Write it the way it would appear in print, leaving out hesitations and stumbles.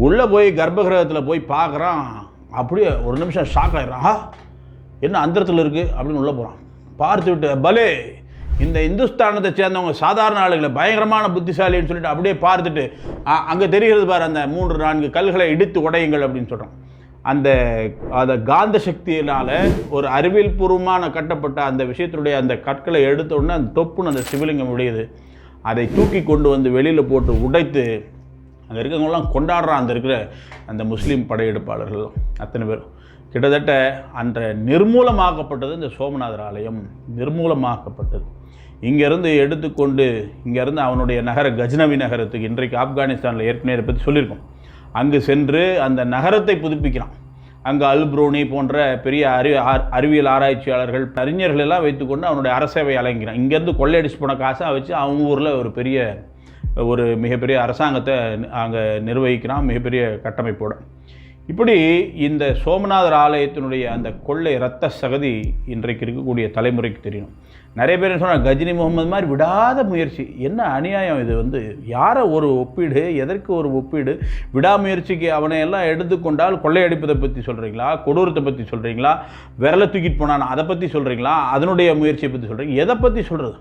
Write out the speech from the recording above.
உள்ளே போய் கர்ப்பகிரகத்தில் போய் பார்க்குறான். அப்படியே ஒரு நிமிஷம் ஷாக் ஆகிடுறான். என்ன அந்தரத்தில் இருக்குது அப்படின்னு உள்ளே போகிறான். பார்த்து விட்டு பலே இந்த இந்துஸ்தானத்தை சேர்ந்தவங்க சாதாரண ஆளுகளை பயங்கரமான புத்திசாலின்னு சொல்லிட்டு அப்படியே பார்த்துட்டு அங்கே தெரிகிறது பாரு அந்த 3-4 கல்களை இடித்து உடையுங்கள் அப்படின்னு சொல்கிறான். அந்த காந்த சக்தியினால் ஒரு அறிவியல் பூர்வமான கட்டப்பட்ட அந்த விஷயத்தினுடைய அந்த கற்களை எடுத்த உடனே அந்த தொப்புன்னு அந்த சிவலிங்கம் உடையுது. அதை தூக்கி கொண்டு வந்து வெளியில் போட்டு உடைத்து அங்கே இருக்கிறவங்களாம் கொண்டாடுறான். அந்த இருக்கிற அந்த முஸ்லீம் படையெடுப்பாளர்கள் அத்தனை பேர் கிட்டத்தட்ட அந்த நிர்மூலமாக்கப்பட்டது. இந்த சோமநாதர் ஆலயம் நிர்மூலமாக்கப்பட்டது. இங்கேருந்து எடுத்துக்கொண்டு இங்கேருந்து அவனுடைய நகர கஜ்னவி நகரத்துக்கு, இன்றைக்கு ஆப்கானிஸ்தானில் ஏற்கனவே பற்றி சொல்லியிருக்கோம், அங்கு சென்று அந்த நகரத்தை புதுப்பிக்கிறான். அங்கே அல்ப்ரூனி போன்ற பெரிய அறிவியல் ஆராய்ச்சியாளர்கள் அறிஞர்கள் எல்லாம் வைத்துக்கொண்டு அவனுடைய அரசவை அலங்கிறான். இங்கேருந்து கொள்ளையடிச்சு போன காசை வச்சு அவங்க ஊரில் ஒரு மிகப்பெரிய அரசாங்கத்தை அங்கே நிர்வகிக்கிறான், மிகப்பெரிய கட்டமைப்போடு. இப்படி இந்த சோமநாதர் ஆலயத்தினுடைய அந்த கொள்ளை இரத்த சகதி இன்றைக்கு இருக்கக்கூடிய தலைமுறைக்கு தெரியணும். நிறைய பேர் என்ன சொன்னால், கஜினி முகமது மாதிரி விடாத முயற்சி. என்ன அநியாயம் இது! யாரை ஒரு ஒப்பீடு, எதற்கு ஒரு ஒப்பீடு? விடாமுயற்சிக்கு அவனை எல்லாம் எடுத்துக்கொண்டால் கொள்ளையடிப்பதை பற்றி சொல்கிறீங்களா, கொடூரத்தை பற்றி சொல்கிறீங்களா, விரலை தூக்கிட்டு போனான் அதை பற்றி சொல்கிறீங்களா, அதனுடைய முயற்சியை பற்றி சொல்கிறீங்க, எதை பற்றி சொல்கிறது?